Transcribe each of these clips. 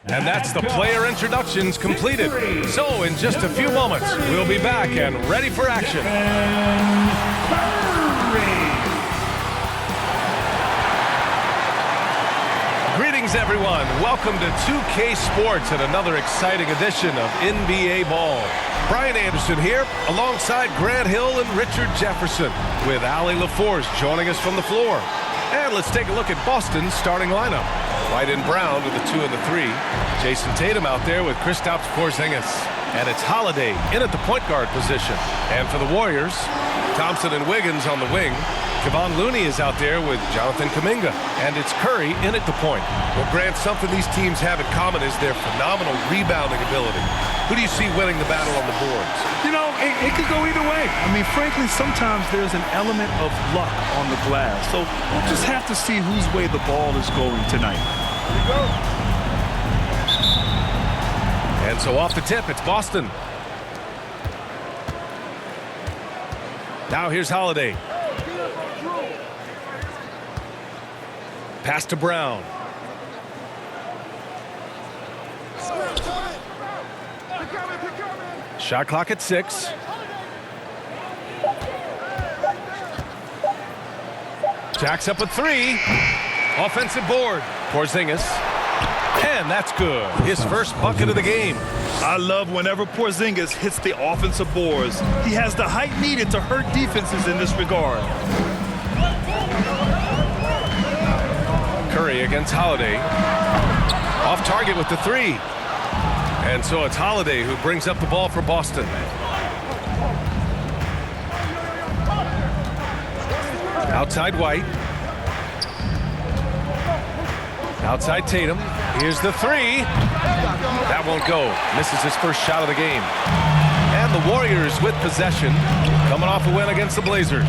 And that's the player introductions completed. So in just a few moments, we'll be back and ready for action. Greetings, everyone. Welcome to 2K Sports and another exciting edition of NBA Ball. Brian Anderson here, alongside Grant Hill and Richard Jefferson, with Allie LaForce joining us from the floor. And let's take a look at Boston's starting lineup. White and Brown with the 2 and the 3. Jason Tatum out there with Kristaps Porzingis. And it's Holiday in at the point guard position. And for the Warriors, Thompson and Wiggins on the wing. Kevon Looney is out there with Jonathan Kuminga. And it's Curry in at the point. Well, Grant, something these teams have in common is their phenomenal rebounding ability. Who do you see winning the battle on the boards? You know, it could go either way. I mean, frankly, sometimes there's an element of luck on the glass. So we'll just have to see whose way the ball is going tonight. Here we go. And so off the tip, it's Boston. Now here's Holiday. Pass to Brown. Shot clock at 6. Jacks up a 3. Offensive board. Porzingis. And that's good. His first bucket of the game. I love whenever Porzingis hits the offensive boards. He has the height needed to hurt defenses in this regard. Curry against Holiday. Off target with the 3. And so it's Holiday who brings up the ball for Boston. Outside White. Outside Tatum. Here's the 3. That won't go. Misses his first shot of the game. And the Warriors with possession, coming off a win against the Blazers.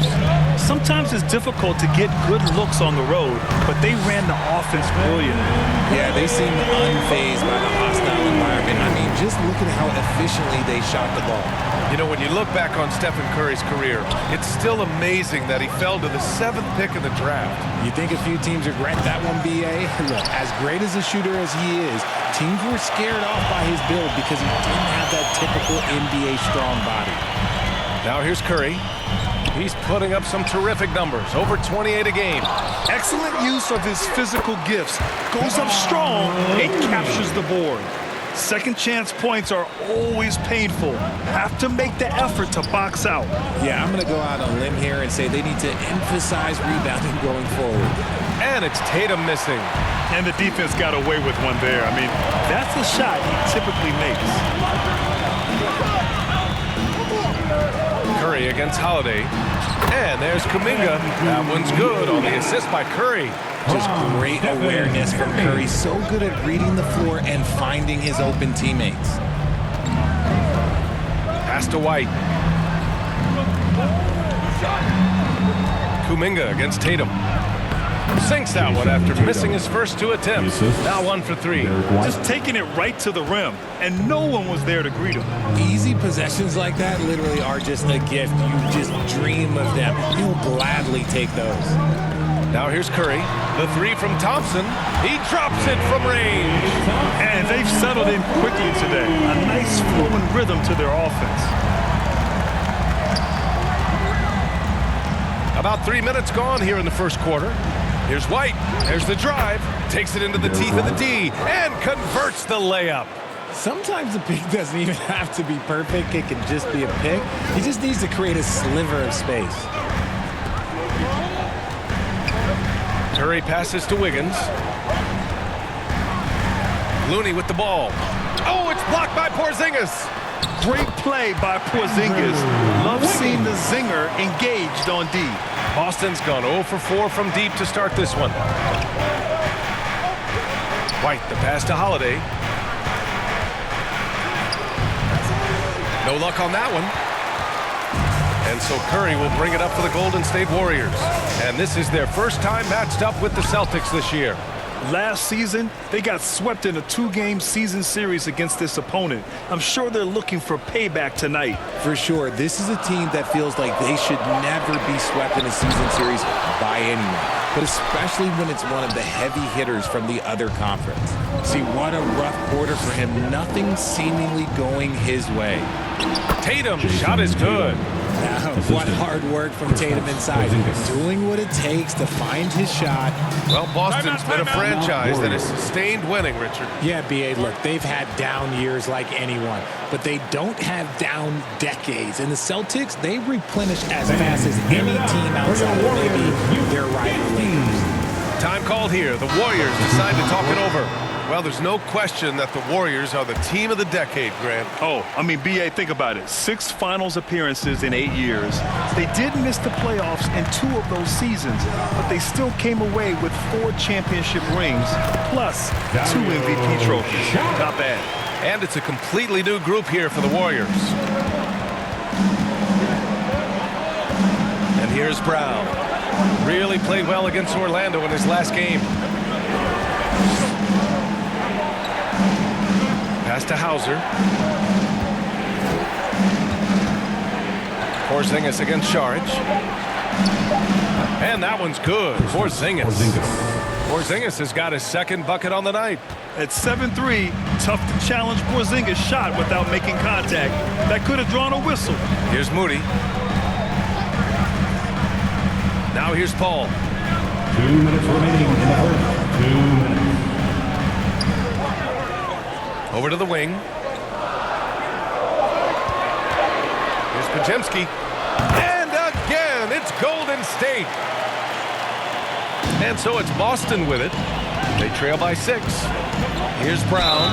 Sometimes it's difficult to get good looks on the road, but they ran the offense brilliantly. Yeah, they seem unfazed by the hostile environment. I mean, just look at how efficiently they shot the ball. You know, when you look back on Stephen Curry's career, it's still amazing that he fell to the 7th pick in the draft. You think a few teams regret that one, B.A.? Look, as great as a shooter as he is, teams were scared off by his build because he didn't have that typical NBA strong body. Now here's Curry. He's putting up some terrific numbers, over 28 a game. Excellent use of his physical gifts. Goes up strong and captures the board. Second chance points are always painful. Have to make the effort to box out. Yeah, I'm going to go out on a limb here and say they need to emphasize rebounding going forward. And it's Tatum missing. And the defense got away with one there. I mean, that's a shot he typically makes. Curry against Holiday. And there's Kuminga. That one's good on the assist by Curry. Just great awareness from Curry. So good at reading the floor and finding his open teammates. Pass to White. Kuminga against Tatum. Sinks that one after missing his first 2 attempts. Now 1 for 3. Just taking it right to the rim, and no one was there to greet him. Easy possessions like that literally are just a gift. You just dream of them. You'll gladly take those. Now here's Curry. The 3 from Thompson. He drops it from range. And they've settled in quickly today. A nice flowing rhythm to their offense. About 3 minutes gone here in the first quarter. Here's White. There's the drive. Takes it into the teeth of the D and converts the layup. Sometimes the pick doesn't even have to be perfect. It can just be a pick. He just needs to create a sliver of space. Curry passes to Wiggins. Looney with the ball. Oh, it's blocked by Porzingis. Great play by Porzingis. Love seeing the zinger engaged on D. Boston's gone 0 for 4 from deep to start this one. White, the pass to Holiday. No luck on that one. And so Curry will bring it up for the Golden State Warriors. And this is their first time matched up with the Celtics this year. Last season, they got swept in a 2-game season series against this opponent. I'm sure they're looking for payback tonight. For sure, this is a team that feels like they should never be swept in a season series by anyone, but especially when it's one of the heavy hitters from the other conference. See, what a rough quarter for him. Nothing seemingly going his way. Tatum, shot is good. Now, what hard work from Tatum inside, doing what it takes to find his shot. Well, Boston's been a franchise that has sustained winning, Richard. Yeah, B.A., look, they've had down years like anyone, but they don't have down decades. And the Celtics, they replenish as fast as any team outside of maybe their rival Lakers. Time called here. The Warriors decide to talk it over. Well, there's no question that the Warriors are the team of the decade, Grant. Oh, I mean, B.A., think about it. 6 finals appearances in 8 years. They did miss the playoffs in 2 of those seasons, but they still came away with 4 championship rings, plus 2 MVP trophies. Not bad. And it's a completely new group here for the Warriors. And here's Brown. Really played well against Orlando in his last game. Pass to Hauser. Porzingis against Šarić. And that one's good. Porzingis. Porzingis has got his second bucket on the night. At 7'3", tough to challenge Porzingis' shot without making contact. That could have drawn a whistle. Here's Moody. Now here's Paul. 2 minutes remaining in the first. 2 minutes. Over to the wing. Here's Podziemski. And again, it's Golden State. And so it's Boston with it. They trail by 6. Here's Brown.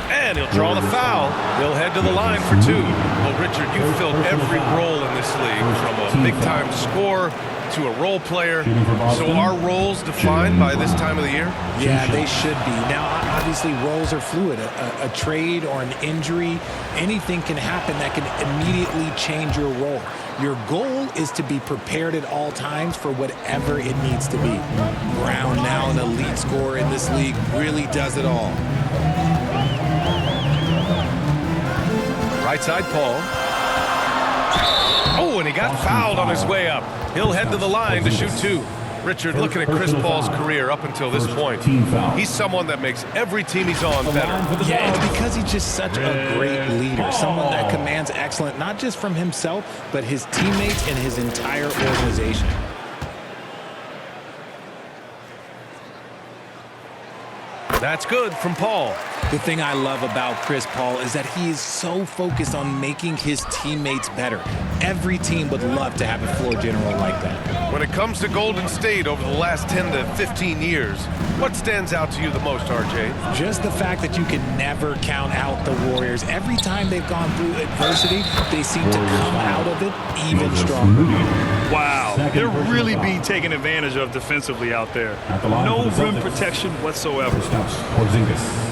And he'll draw the foul. He'll head to the line for 2. Well, Richard, you've filled every role in this league, from a big-time scorer to a role player. So are roles defined by this time of the year? Yeah, they should be. Now, obviously, roles are fluid. A trade or an injury, anything can happen that can immediately change your role. Your goal is to be prepared at all times for whatever it needs to be. Brown, now an elite scorer in this league, really does it all. Right side, Paul. Oh, and he got fouled on his way up. He'll head to the line to shoot 2. Richard, looking at Chris Paul's career up until this point, he's someone that makes every team he's on better. Yeah, it's because he's just such a great leader, someone that commands excellence, not just from himself, but his teammates and his entire organization. That's good from Paul. The thing I love about Chris Paul is that he is so focused on making his teammates better. Every team would love to have a floor general like that. When it comes to Golden State over the last 10 to 15 years, what stands out to you the most, RJ? Just the fact that you can never count out the Warriors. Every time they've gone through adversity, they seem to come out of it even stronger. Wow, they're really being taken advantage of defensively out there. No rim protection whatsoever. Porzingis.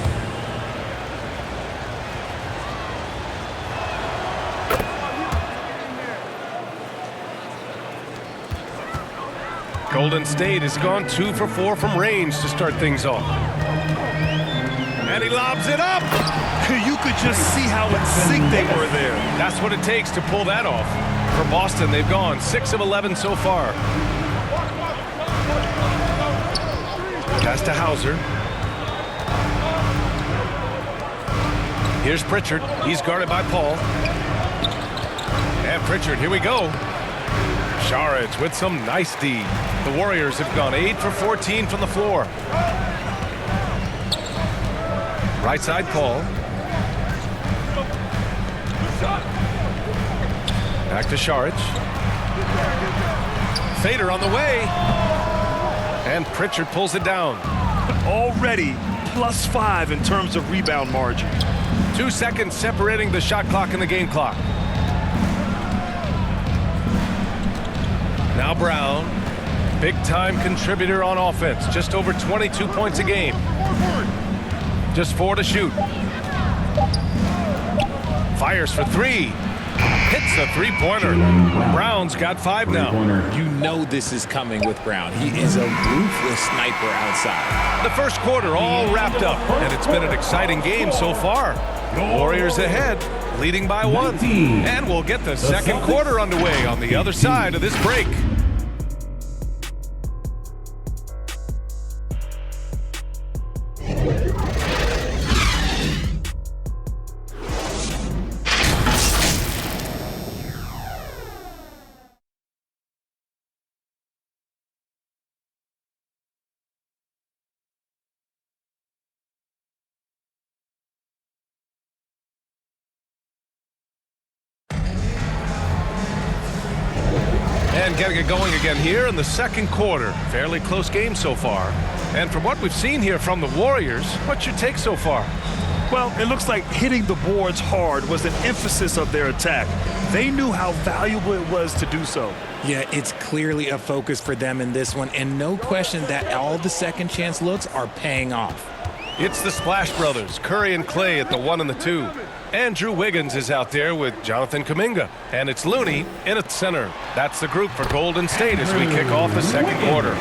Golden State has gone 2 for 4 from range to start things off. And he lobs it up. You could just see how in sync they were there. That's what it takes to pull that off. For Boston, they've gone 6 of 11 so far. Pass to Hauser. Here's Pritchard. He's guarded by Paul. And Pritchard, here we go. Šarić with some nice D. The Warriors have gone 8 for 14 from the floor. Right side, Paul. Back to Šarić. Fader on the way. And Pritchard pulls it down. Already +5 in terms of rebound margin. 2 seconds separating the shot clock and the game clock. Now Brown, big-time contributor on offense. Just over 22 points a game. Just 4 to shoot. Fires for 3. hits a three-pointer. Brown's got 5 now. You know this is coming with Brown. He is a ruthless sniper outside. The first quarter all wrapped up, and it's been an exciting game so far. Warriors ahead, leading by 1. And we'll get the second quarter underway on the other side of this break. And getting it going again here in the second quarter. Fairly close game so far. And from what we've seen here from the Warriors, what's your take so far? Well, it looks like hitting the boards hard was an emphasis of their attack. They knew how valuable it was to do so. Yeah, it's clearly a focus for them in this one, and no question that all the second chance looks are paying off. It's the Splash Brothers, Curry and Clay at the 1 and the 2. Andrew Wiggins is out there with Jonathan Kuminga. And it's Looney in at center. That's the group for Golden State as we kick off the second quarter.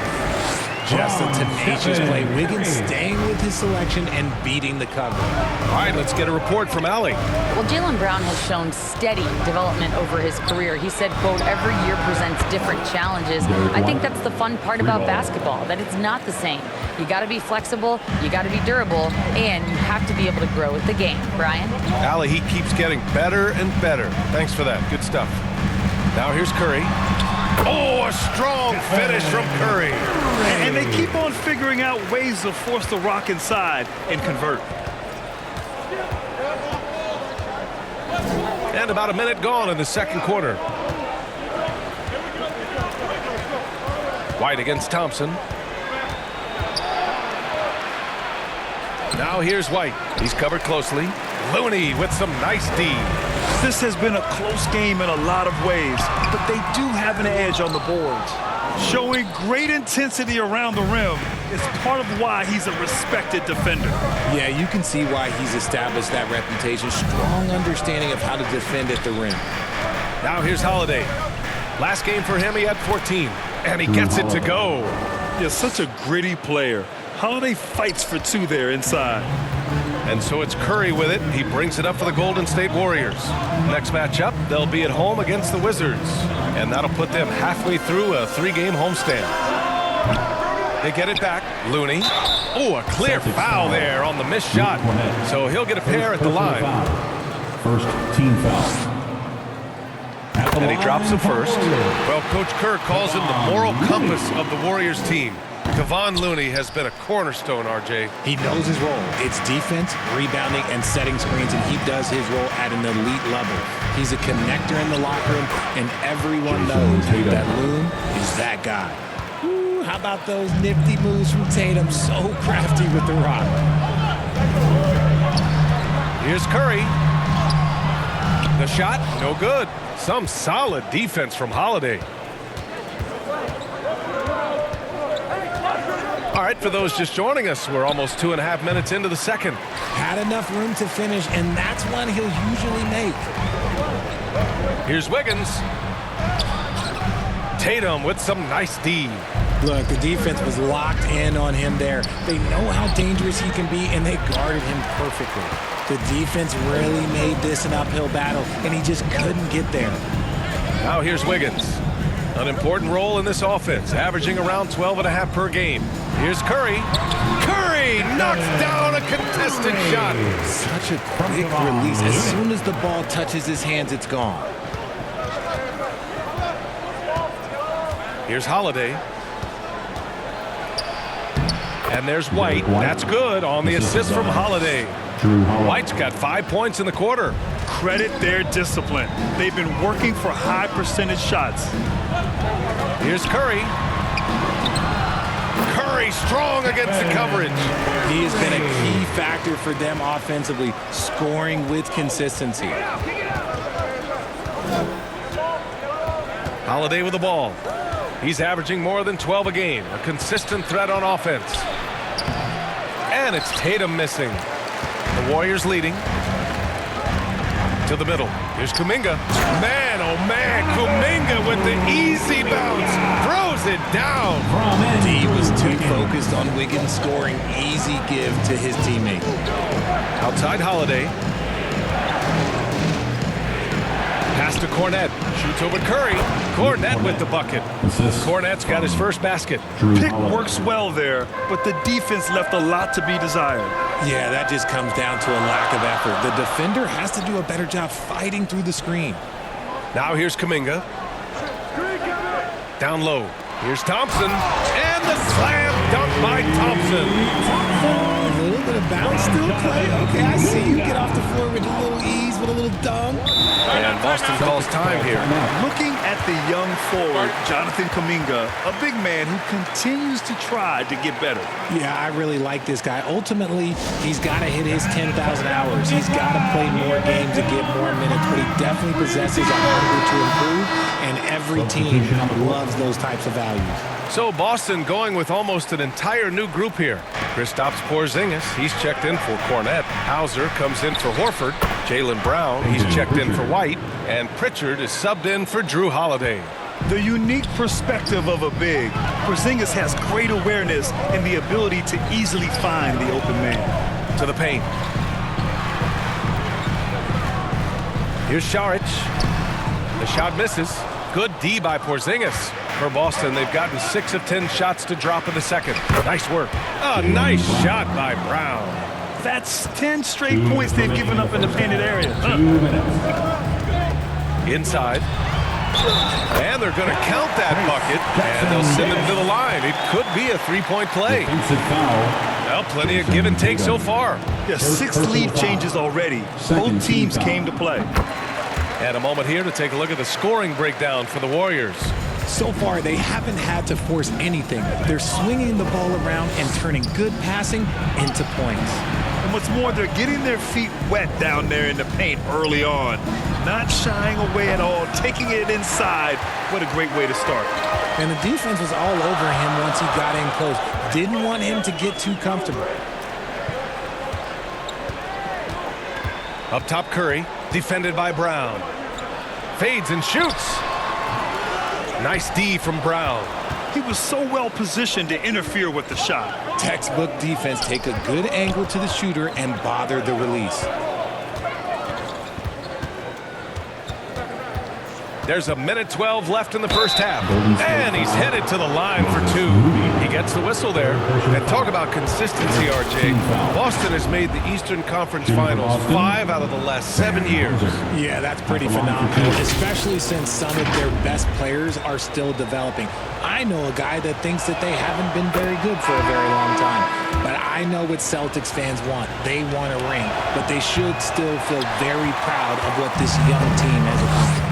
Just a tenacious play. Wiggins staying with his selection and beating the cover. All right, let's get a report from Allie. Well, Jaylen Brown has shown steady development over his career. He said, quote, every year presents different challenges. I think that's the fun part about basketball, that it's not the same. You got to be flexible, you got to be durable, and you have to be able to grow with the game. Brian? Allie, he keeps getting better and better. Thanks for that. Good stuff. Now here's Curry. Oh, a strong finish from Curry. And they keep on figuring out ways to force the rock inside and convert. And about a minute gone in the second quarter. White against Thompson. Now here's White. He's covered closely. Looney with some nice D. This has been a close game in a lot of ways, but they do have an edge on the boards. Showing great intensity around the rim is part of why he's a respected defender. Yeah, you can see why he's established that reputation. Strong understanding of how to defend at the rim. Now here's Holiday. Last game for him, he had 14, and he gets it to go. He's such a gritty player. Holiday fights for 2 there inside. And so it's Curry with it. He brings it up for the Golden State Warriors. Next matchup, they'll be at home against the Wizards. And that'll put them halfway through a 3-game homestand. They get it back. Looney. Oh, a clear foul there on the missed shot. So he'll get a pair at the line. First team foul. And he drops the first. Well, Coach Kerr calls him the moral compass of the Warriors team. Kevon Looney has been a cornerstone, RJ. He knows his role. It's defense, rebounding, and setting screens, and he does his role at an elite level. He's a connector in the locker room, and everyone knows that Loon is that guy. Ooh, how about those nifty moves from Tatum? So crafty with the rock. Here's Curry. The shot, no good. Some solid defense from Holiday. All right, for those just joining us, we're almost 2.5 minutes into the second. Had enough room to finish, and that's one he'll usually make. Here's Wiggins. Tatum with some nice D. Look, the defense was locked in on him there. They know how dangerous he can be, and they guarded him perfectly. The defense really made this an uphill battle, and he just couldn't get there. Now here's Wiggins. An important role in this offense, averaging around 12.5 per game. Here's Curry. Curry knocks down a contested shot. Such a quick release. As soon as the ball touches his hands, it's gone. Here's Holiday. And there's White. That's good on the assist from Holiday. White's got 5 points in the quarter. Credit their discipline. They've been working for high percentage shots. Here's Curry. Curry strong against the coverage. He has been a key factor for them offensively, scoring with consistency. Holiday with the ball. He's averaging more than 12 a game. A consistent threat on offense. And it's Tatum missing. The Warriors leading. To To the middle. Here's Kuminga. Man, oh man, Kuminga with the easy bounce. Throws it down. D was too focused on Wiggins scoring. Easy give to his teammate. Outside Holiday. Pass to Cornette. Shoots over Curry. Cornette with the bucket. Cornette's got his first basket. Pick works well there, but the defense left a lot to be desired. Yeah, that just comes down to a lack of effort. The defender has to do a better job fighting through the screen. Now here's Kuminga. Down low. Here's Thompson. And the slam dunk by Thompson. A little bit of bounce still play. Okay, I see you get off the floor with a little ease, with a little dunk. And Boston calls time here. Looking at the young forward, Jonathan Kuminga, a big man who continues to try to get better. Yeah, I really like this guy. Ultimately, he's got to hit his 10,000 hours. He's got to play more games to get more minutes, but he definitely possesses a hunger to improve, and every team loves those types of values. So Boston going with almost an entire new group here. Kristaps Porzingis, he's checked in for Cornette. Hauser comes in for Horford. Jaylen Brown, he's checked in for White. And Pritchard is subbed in for Drew Holiday. The unique perspective of a big. Porzingis has great awareness and the ability to easily find the open man. To the paint. Here's Šarić. The shot misses. Good D by Porzingis. For Boston, they've gotten 6 of 10 shots to drop in the second. Nice work. A nice shot by Brown. That's 10 straight points they've given up in the painted area. Inside. And they're going to count that bucket, and they'll send him to the line. It could be a three-point play. Well, plenty of give and take so far. Yeah, 6 lead changes already. Both teams came to play. And a moment here to take a look at the scoring breakdown for the Warriors. So far, they haven't had to force anything. They're swinging the ball around and turning good passing into points. And what's more, they're getting their feet wet down there in the paint early on. Not shying away at all, taking it inside. What a great way to start. And the defense was all over him once he got in close. Didn't want him to get too comfortable. Up top, Curry, defended by Brown. Fades and shoots. Nice D from Brown. He was so well positioned to interfere with the shot. Textbook defense, take a good angle to the shooter and bother the release. There's a minute 12 left in the first half. And he's headed to the line for 2. He gets the whistle there. And talk about consistency, RJ. Boston has made the Eastern Conference Finals 5 out of the last 7 years. Yeah, that's pretty phenomenal, especially since some of their best players are still developing. I know a guy that thinks that they haven't been very good for a very long time. But I know what Celtics fans want. They want a ring. But they should still feel very proud of what this young team has accomplished.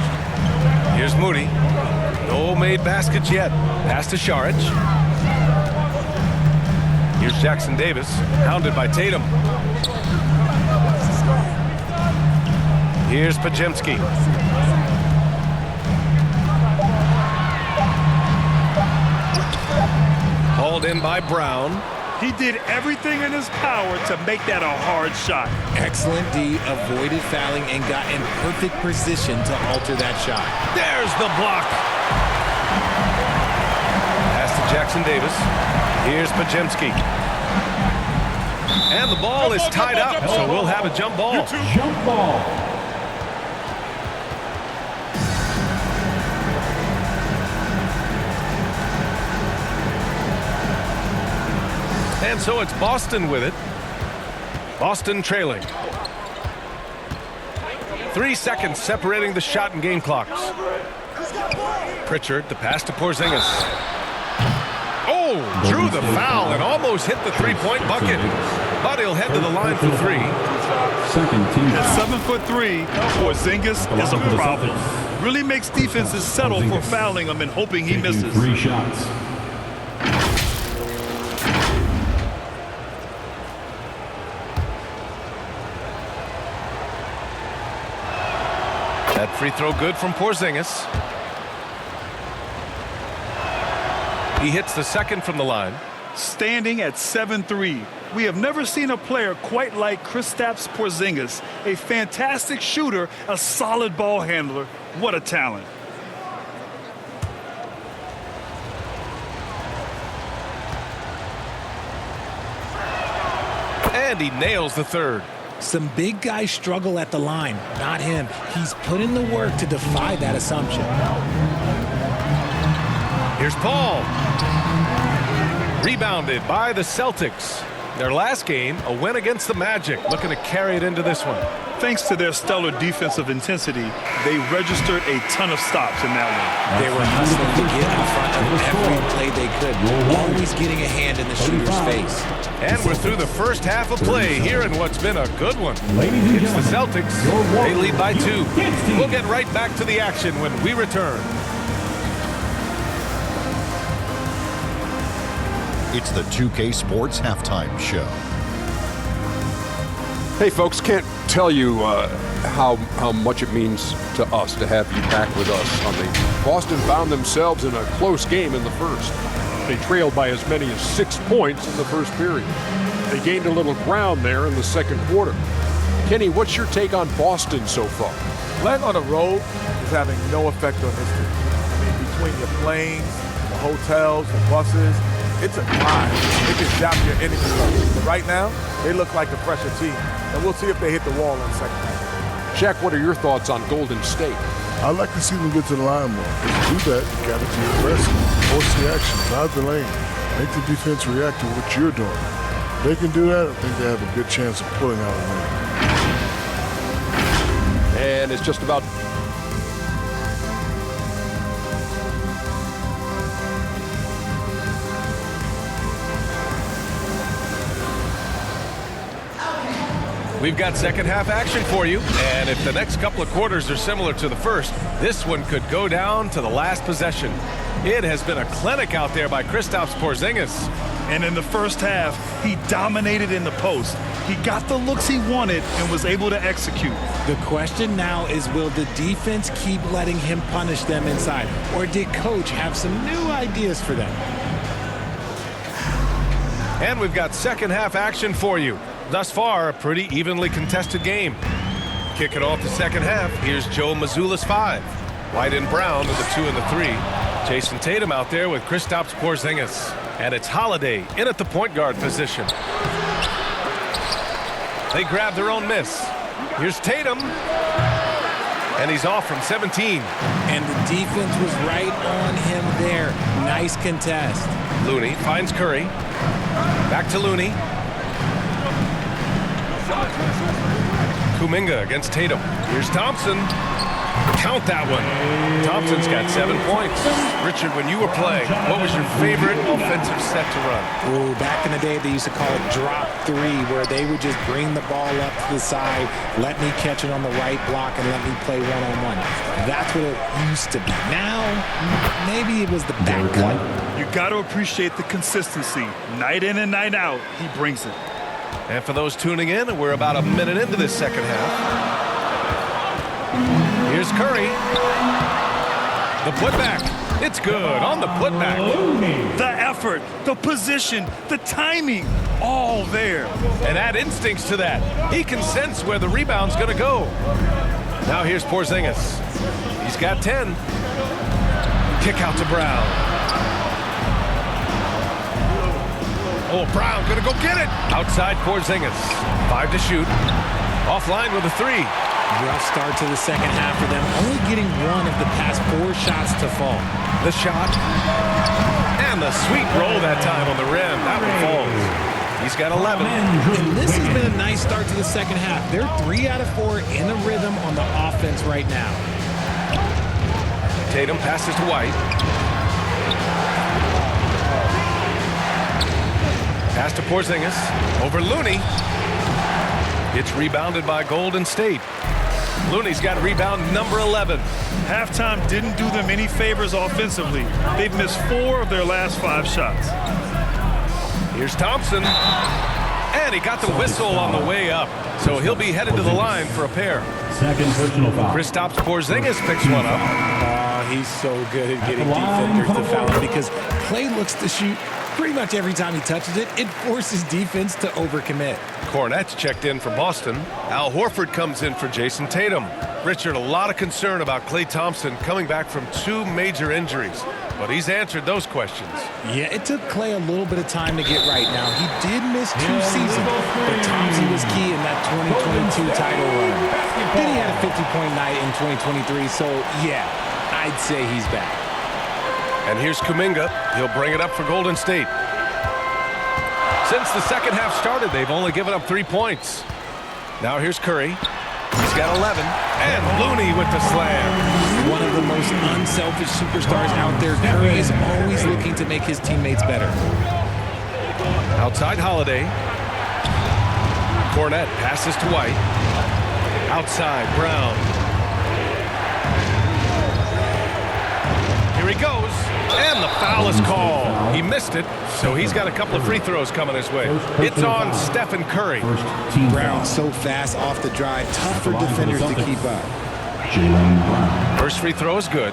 Here's Moody. No made baskets yet. Pass to Šarić. Here's Jackson Davis, hounded by Tatum. Here's Podziemski. Hauled in by Brown. He did everything in his power to make that a hard shot. Excellent D, avoided fouling and got in perfect position to alter that shot. There's the block. Pass to Jackson Davis. Here's Podziemski. And the ball is tied up, so we'll have a jump ball. Jump ball. And so it's Boston with it. Boston trailing. 3 seconds separating the shot and game clocks. Pritchard, the pass to Porzingis. Oh, drew the foul and almost hit the three-point bucket. But he'll head to the line for 3. At 7'3", Porzingis is a problem. Really makes defenses settle for fouling him and hoping he misses. 3 shots. That free throw good from Porzingis. He hits the second from the line. standing at 7-3. We have never seen a player quite like Kristaps Porzingis, a fantastic shooter, a solid ball handler. What a talent. And he nails the third. Some big guys struggle at the line, not him. He's put in the work to defy that assumption. Here's Paul. Rebounded by the Celtics. Their last game, a win against the Magic, looking to carry it into this one. Thanks to their stellar defensive intensity, they registered a ton of stops in that one. They were hustling to get in front of every play they could, always getting a hand in the shooter's face. And we're through the first half of play here in what's been a good one. It's the Celtics. They lead by 2. We'll get right back to the action when we return. It's the 2K Sports Halftime Show. Hey, folks, can't tell you how much it means to us to have you back with us on the Boston found themselves in a close game in the first. They trailed by as many as 6 points in the first period. They gained a little ground there in the second quarter. Kenny, what's your take on Boston so far? Playing on the road is having no effect on this team. I mean, between your planes, the hotels, the buses, it's a grind. It can zap your energy level. But right now, they look like the fresher team. And we'll see if they hit the wall in the second half. Shaq, what are your thoughts on Golden State? I'd like to see them get to the line more. If you do that, you got to be aggressive. Force the action, drive the lane. Make the defense react to what you're doing. If they can do that, I think they have a good chance of pulling out a win. And it's just about We've got second half action for you, and if the next couple of quarters are similar to the first, this one could go down to the last possession. It has been a clinic out there by Kristaps Porzingis. And in the first half, he dominated in the post. He got the looks he wanted and was able to execute. The question now is, will the defense keep letting him punish them inside? Or did Coach have some new ideas for them? And we've got second half action for you. Thus far, a pretty evenly contested game. Kicking off the second half, here's Joe Mazzulla's 5. White and Brown with the 2 and the 3. Jason Tatum out there with Kristaps Porzingis. And it's Holiday in at the point guard position. They grab their own miss. Here's Tatum. And he's off from 17. And the defense was right on him there. Nice contest. Looney finds Curry. Back to Looney. Kuminga against Tatum. Here's Thompson. Count that one. Thompson's got 7 points. Richard, when you were playing, what was your favorite offensive set to run? Oh, back in the day, they used to call it drop 3, where they would just bring the ball up to the side, let me catch it on the right block, and let me play one-on-one. That's what it used to be. Now, maybe it was the back cut. You got to appreciate the consistency. Night in and night out, he brings it. And for those tuning in, we're about a minute into this second half. Here's Curry. The putback. It's good on the putback. The effort, the position, the timing, all there. And add instincts to that. He can sense where the rebound's going to go. Now here's Porzingis. He's got 10. Kick out to Brown. Oh, Brown gonna go get it. Outside Porzingis. 5 to shoot. Offline with a 3. Rough start to the second half for them, only getting 1 of the past 4 shots to fall. The shot. And the sweet roll that time on the rim. That one falls. He's got 11. And this has been a nice start to the second half. They're 3 out of 4 in a rhythm on the offense right now. Tatum passes to White. Pass to Porzingis. Over Looney. It's rebounded by Golden State. Looney's got rebound number 11. Halftime didn't do them any favors offensively. They've missed 4 of their last 5 shots. Here's Thompson. And he got the whistle on the way up. So he'll be headed to the line for a pair. Second personal foul. Kristaps Porzingis picks one up. He's so good at getting defenders to foul him because Klay looks to shoot Pretty much every time he touches it, it forces defense to overcommit. Cornette's checked in for Boston. Al Horford comes in for Jason Tatum. Richard, a lot of concern about Klay Thompson coming back from 2 major injuries, but he's answered those questions. Yeah, it took Klay a little bit of time to get right. Now, he did miss 2 seasons, but Thompson was key in that 2022 title run. Then he had a 50-point night in 2023, so yeah, I'd say he's back. And here's Kuminga. He'll bring it up for Golden State. Since the second half started, they've only given up 3 points. Now here's Curry. He's got 11. And Looney with the slam. One of the most unselfish superstars out there. Curry is always looking to make his teammates better. Outside Holiday. Cornette passes to White. Outside Brown. Here he goes. And the foul is called. He missed it, so he's got a couple of free throws coming his way. It's on Stephen Curry. Brown so fast off the drive. Tough for defenders to keep up. First free throw is good.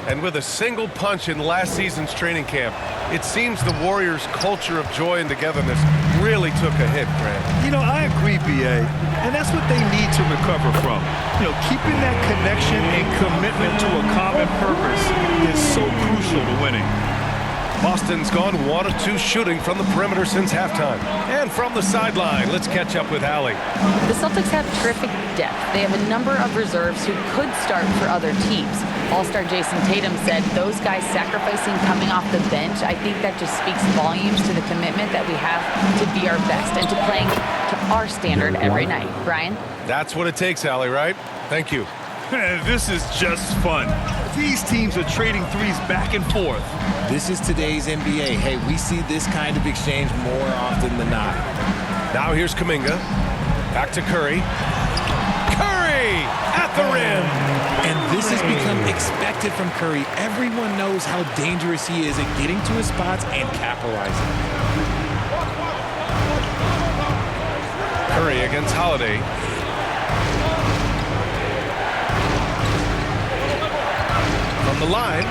And with a single punch in last season's training camp, it seems the Warriors' culture of joy and togetherness really took a hit, Grant. You know, I agree, B.A., and that's what they need to recover from. You know, keeping that connection and commitment to a common purpose is so crucial to winning. Boston's gone 1 of 2 shooting from the perimeter since halftime. And from the sideline, let's catch up with Allie. The Celtics have terrific depth. They have a number of reserves who could start for other teams. All-star Jason Tatum said those guys sacrificing coming off the bench, I think that just speaks volumes to the commitment that we have to be our best and to playing to our standard every night. Brian? That's what it takes, Allie, right? Thank you. This is just fun. These teams are trading threes back and forth. This is today's NBA. Hey, we see this kind of exchange more often than not. Now here's Kuminga. Back to Curry. Curry at the rim. And this has become expected from Curry. Everyone knows how dangerous he is at getting to his spots and capitalizing. Curry against Holiday. From the line,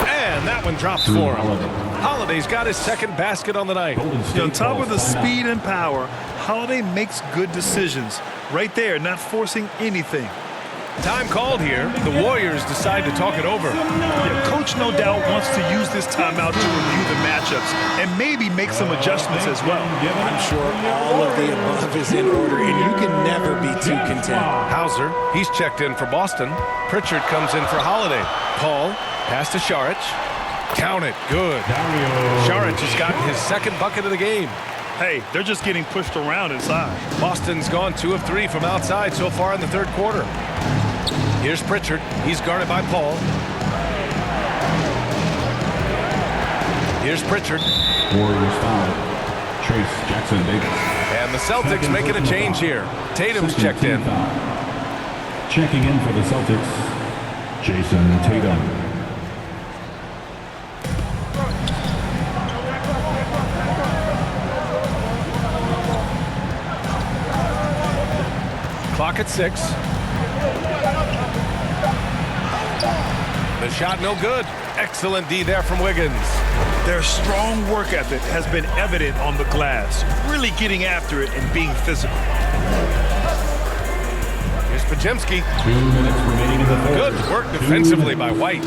and that one drops for him. Holiday's got his second basket on the night. On top of the speed and power, Holiday makes good decisions. Right there, not forcing anything. Time called here. The Warriors decide to talk it over. Yeah, Coach no doubt wants to use this timeout to review the matchups and maybe make some adjustments as well. I'm sure all of the above is in order, and you can never be too content. Hauser, he's checked in for Boston. Pritchard comes in for Holiday. Paul, pass to Šarić. Count it, good. Šarić has gotten his second bucket of the game. Hey, they're just getting pushed around inside. Boston's gone 2 of 3 from outside so far in the third quarter. Here's Pritchard. He's guarded by Paul. Here's Pritchard. Warriors foul. Trace Jackson Davis. And the Celtics making a change here. Tatum's checked in. Checking in for the Celtics, Jason Tatum. Clock at 6. The shot no good. Excellent D there from Wiggins. Their strong work ethic has been evident on the glass, really getting after it and being physical. Here's Podziemski. 2 minutes remaining in the third. Good work defensively by White.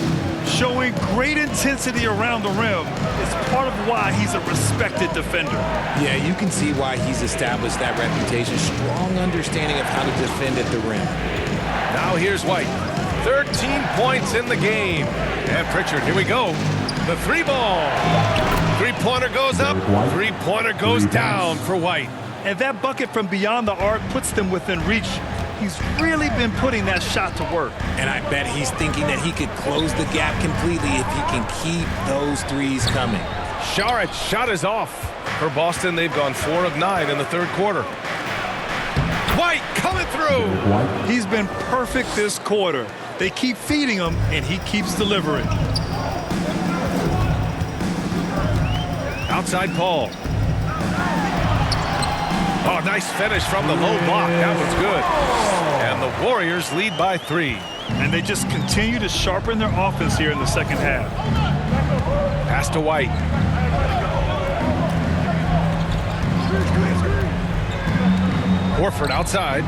Showing great intensity around the rim is part of why he's a respected defender. Yeah, you can see why he's established that reputation. Strong understanding of how to defend at the rim. Now here's White. 13 points in the game. And Pritchard, here we go. The 3-ball. 3-pointer goes up. 3-pointer goes down for White. And that bucket from beyond the arc puts them within reach. He's really been putting that shot to work. And I bet he's thinking that he could close the gap completely if he can keep those threes coming. Šarić shot is off. For Boston, they've gone 4 of 9 in the third quarter. White coming through. He's been perfect this quarter. They keep feeding him, and he keeps delivering. Outside Paul. Oh, nice finish from the low block. That was good. And the Warriors lead by 3. And they just continue to sharpen their offense here in the second half. Pass to White. Horford outside.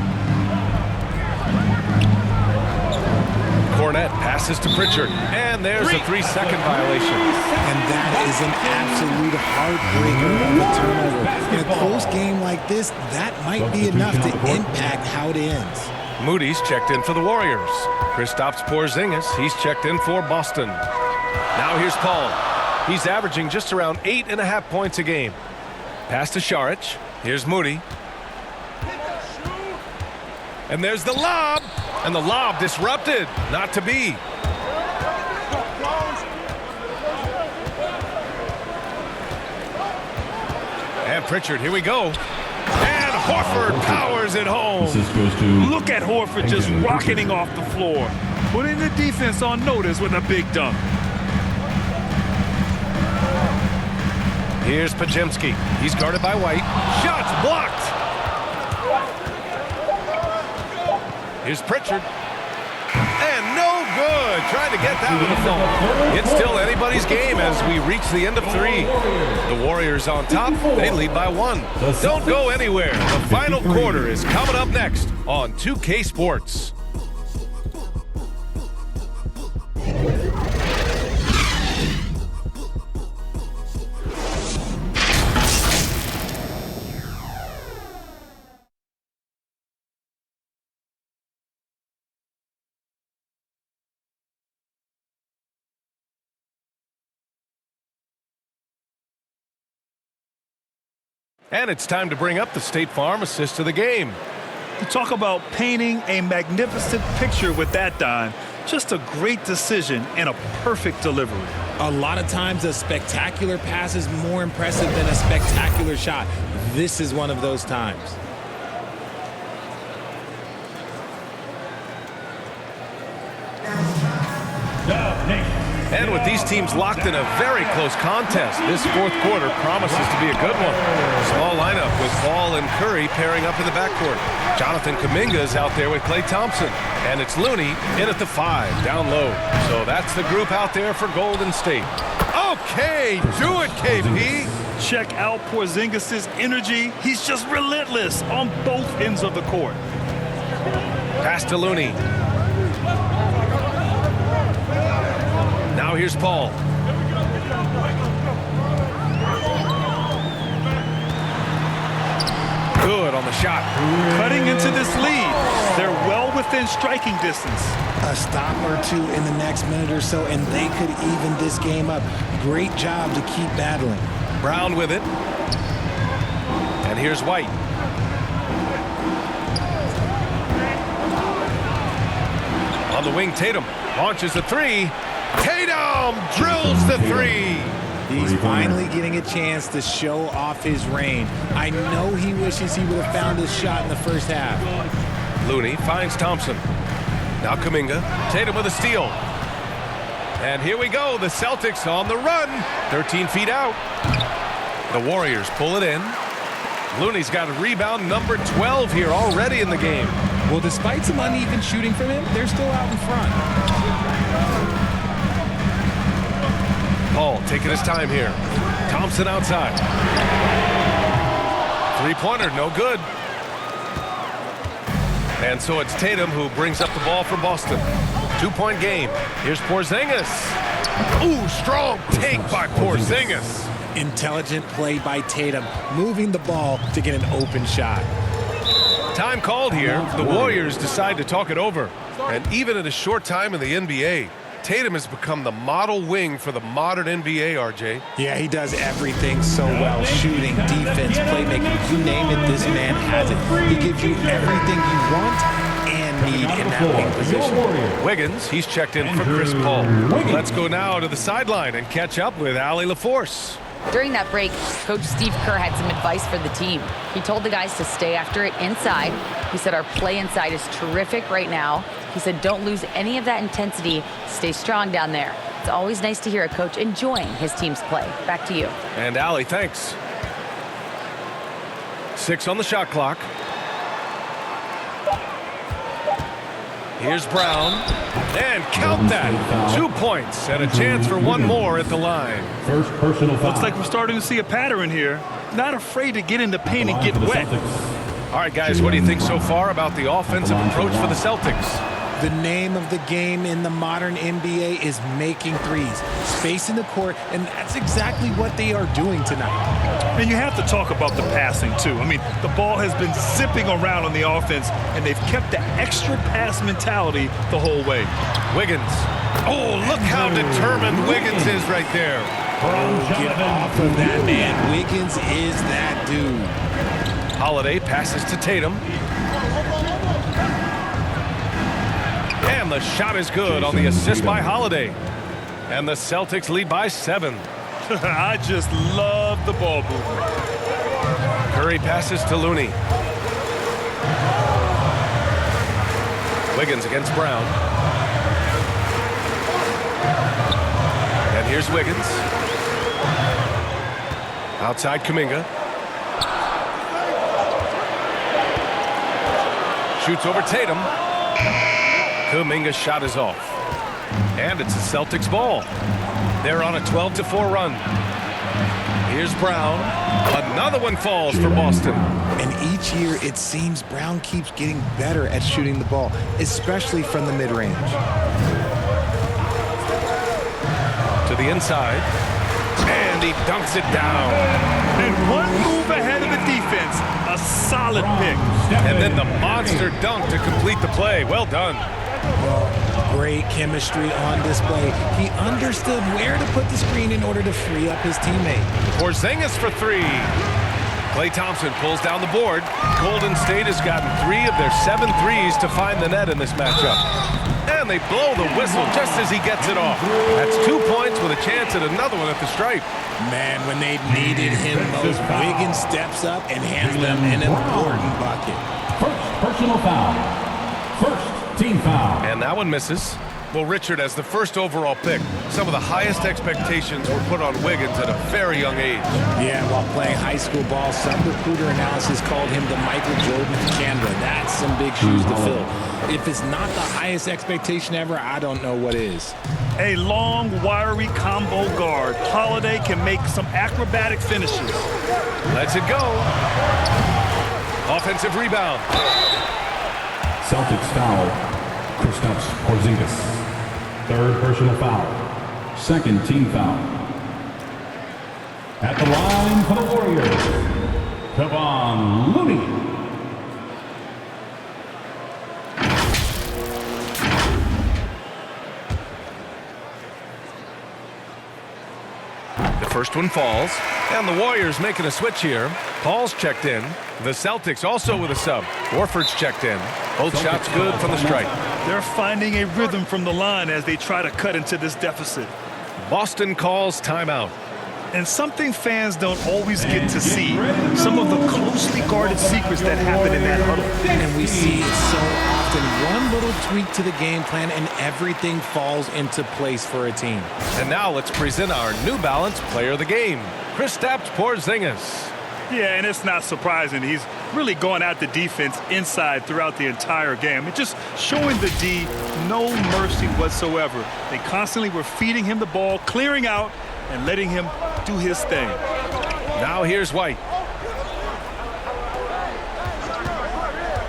Cornette passes to Pritchard, and there's a 3-second violation. And that is an absolute heartbreaker of a turnover. In a close game like this, that might be enough to impact how it ends. Moody's checked in for the Warriors. Kristaps Porzingis, he's checked in for Boston. Now here's Paul. He's averaging just around 8.5 points a game. Pass to Šarić. Here's Moody. And there's the lob. And the lob disrupted. Not to be. And Pritchard, here we go. And Horford powers it home. Look at Horford just rocketing off the floor. Putting the defense on notice with a big dunk. Here's Podziemski. He's guarded by White. Shots blocked. Here's Pritchard. And no good. Trying to get that with the phone. It's still anybody's game as we reach the end of 3. The Warriors on top. They lead by 1. Don't go anywhere. The final quarter is coming up next on 2K Sports. And it's time to bring up the State Farm assist of the game. You talk about painting a magnificent picture with that dime. Just a great decision and a perfect delivery. A lot of times a spectacular pass is more impressive than a spectacular shot. This is one of those times. And with these teams locked in a very close contest, this fourth quarter promises to be a good one. Small lineup with Ball and Curry pairing up in the backcourt. Jonathan Kuminga is out there with Klay Thompson. And it's Looney in at the 5, down low. So that's the group out there for Golden State. Okay, do it, KP. Check out Porzingis' energy. He's just relentless on both ends of the court. Pass to Looney. Now here's Paul. Good on the shot. Cutting into this lead. They're well within striking distance. A stop or two in the next minute or so, and they could even this game up. Great job to keep battling. Brown with it. And here's White. On the wing, Tatum launches the 3. Tatum drills the 3. He's finally getting a chance to show off his range. I know he wishes he would have found his shot in the first half. Looney finds Thompson. Now Kuminga. Tatum with a steal. And here we go. The Celtics on the run. 13 feet out. The Warriors pull it in. Looney's got a rebound number 12 here already in the game. Well, despite some uneven shooting from him, they're still out in front. Paul taking his time here. Thompson outside. Three-pointer, no good. And so it's Tatum who brings up the ball for Boston. 2-point game. Here's Porzingis. Ooh, strong take by Porzingis. Intelligent play by Tatum, moving the ball to get an open shot. Time called here. The Warriors decide to talk it over. And even in a short time in the NBA, Tatum has become the model wing for the modern NBA, RJ. Yeah, he does everything so well. Shooting, defense, playmaking, you name it, this man has it. He gives you everything you want and need in that wing position. Wiggins, he's checked in for Chris Paul. Let's go now to the sideline and catch up with Allie LaForce. During that break, Coach Steve Kerr had some advice for the team. He told the guys to stay after it inside. He said our play inside is terrific right now. He said don't lose any of that intensity. Stay strong down there. It's always nice to hear a coach enjoying his team's play. Back to you. And Allie, thanks. 6 on the shot clock. Here's Brown. And count that. 2 points and a chance for one more at the line. First personal foul. Looks like we're starting to see a pattern here. Not afraid to get in the paint and get wet. All right, guys, what do you think so far about the offensive approach for the Celtics? The name of the game in the modern NBA is making threes, spacing the court, and that's exactly what they are doing tonight. And you have to talk about the passing, too. I mean, the ball has been zipping around on the offense, and they've kept the extra pass mentality the whole way. Wiggins. Oh, look how determined Wiggins is right there. Get off of that, man. Wiggins is that dude. Holiday passes to Tatum. And the shot is good on the assist by Holiday. And the Celtics lead by 7. I just love the ball movement. Curry passes to Looney. Wiggins against Brown. And here's Wiggins. Outside Kuminga. Shoots over Tatum. Kuminga's shot is off. And it's a Celtics ball. They're on a 12-4 run. Here's Brown. Another one falls for Boston. And each year, it seems Brown keeps getting better at shooting the ball, especially from the mid-range. To the inside. And he dunks it down. And one move ahead of the defense. A solid pick. And then the monster dunk to complete the play. Well done. Well, great chemistry on display. He understood where to put the screen in order to free up his teammate. Porzingis for 3. Klay Thompson pulls down the board. Golden State has gotten 3 of their 7 threes to find the net in this matchup. And they blow the whistle just as he gets it off. That's 2 points with a chance at another one at the stripe. Man, when they needed him most, Wiggins steps up and hands them an important bucket. First personal foul. First team foul. And that one misses. Well, Richard, as the first overall pick, some of the highest expectations were put on Wiggins at a very young age. Yeah, while playing high school ball, some recruiter analysis called him the Michael Jordan of Canada. That's some big shoes to fill. If it's not the highest expectation ever, I don't know what is. A long, wiry combo guard. Holiday can make some acrobatic finishes. Lets it go. Offensive rebound. Celtics foul. Kristaps Porzingis. Third personal foul. Second team foul. At the line for the Warriors, Kevon Looney. The first one falls, and the Warriors making a switch here. Paul's checked in. The Celtics also with a sub. Horford's checked in. Both shots good from the stripe. They're finding a rhythm from the line as they try to cut into this deficit. Boston calls timeout. And something fans don't always get to see, some of the closely guarded secrets that happen in that huddle. And we see it so often. One little tweak to the game plan and everything falls into place for a team. And now let's present our New Balance player of the game, Kristaps Porzingis. Yeah, and it's not surprising. He's really going at the defense inside throughout the entire game. It's just showing the D no mercy whatsoever. They constantly were feeding him the ball, clearing out, and letting him do his thing. Now here's White.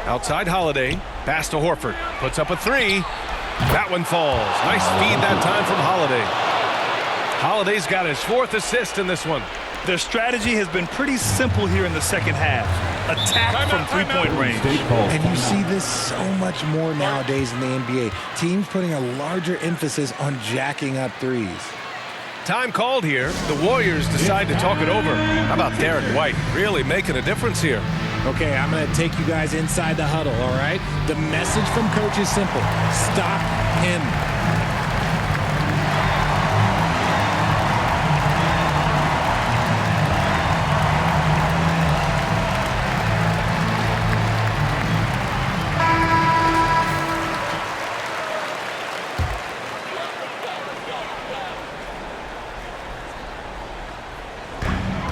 Outside Holiday. Pass to Horford. Puts up a 3. That one falls. Nice feed that time from Holiday. Holiday's got his 4th assist in this one. Their strategy has been pretty simple here in the second half. Attack from three-point range. And you see this so much more nowadays in the NBA. Teams putting a larger emphasis on jacking up threes. Time called here. The Warriors decide to talk it over. How about Derek White really making a difference here? Okay, I'm going to take you guys inside the huddle, all right? The message from coach is simple. Stop him.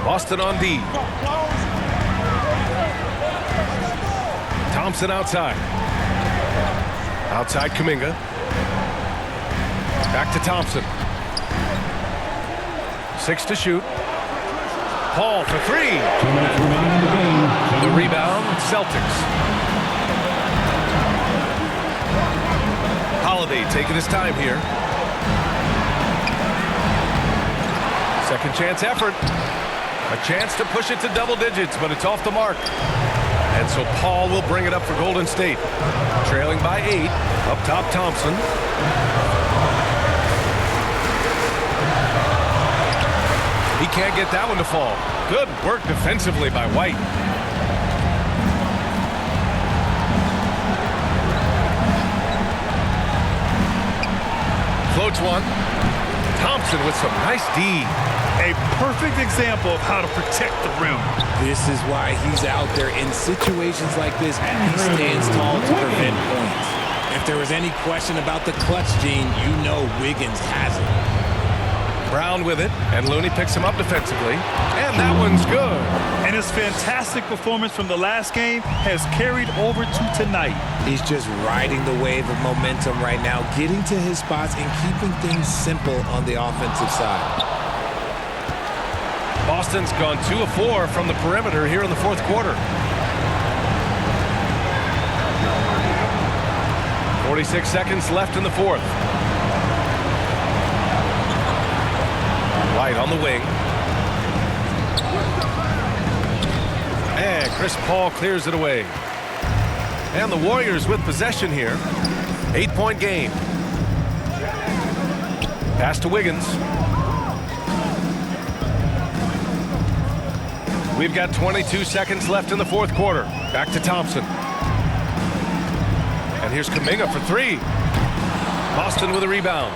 Boston on D. Thompson outside. Outside Kuminga. Back to Thompson. 6 to shoot. Paul for 3. 2 minutes remaining in the game. the rebound, Celtics. Holiday taking his time here. Second chance effort. A chance to push it to double digits, but it's off the mark. And so Paul will bring it up for Golden State. Trailing by 8. Up top, Thompson. He can't get that one to fall. Good work defensively by White. Floats one. Thompson with some nice D. A perfect example of how to protect the rim. This is why he's out there in situations like this. He stands tall to prevent points. If there was any question about the clutch gene, you know Wiggins has it. Brown with it, and Looney picks him up defensively. And that one's good. And his fantastic performance from the last game has carried over to tonight. He's just riding the wave of momentum right now, getting to his spots and keeping things simple on the offensive side. Boston's gone 2 of 4 from the perimeter here in the fourth quarter. 46 seconds left in the fourth. White on the wing. And Chris Paul clears it away. And the Warriors with possession here. 8-point game. Pass to Wiggins. We've got 22 seconds left in the fourth quarter. Back to Thompson. And here's Kuminga for 3. Boston with a rebound.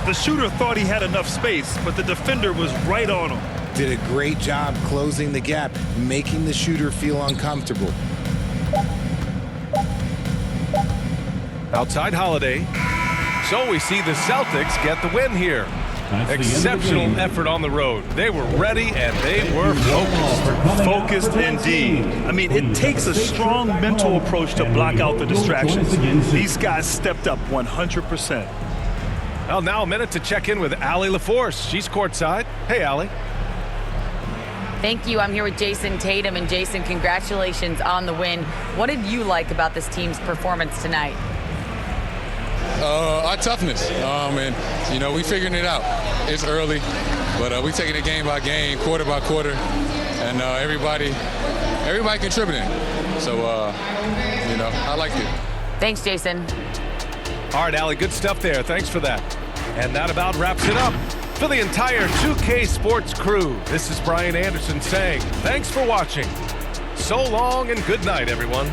The shooter thought he had enough space, but the defender was right on him. Did a great job closing the gap, making the shooter feel uncomfortable. Outside Holiday. So we see the Celtics get the win here. Exceptional effort on the road. They were ready and they were focused. Focused indeed. I mean, it takes a strong mental approach to block out the distractions. These guys stepped up 100%. Well, now a minute to check in with Allie LaForce. She's courtside. Hey, Allie. Thank you. I'm here with Jason Tatum. And Jason, congratulations on the win. What did you like about this team's performance tonight? Our toughness. And, you know, we figuring it out. It's early, but we taking it game by game, quarter by quarter, and everybody contributing. So, you know, I liked it. Thanks, Jason. All right, Allie, good stuff there. Thanks for that. And that about wraps it up. For the entire 2K Sports crew, this is Brian Anderson saying thanks for watching. So long and good night, everyone.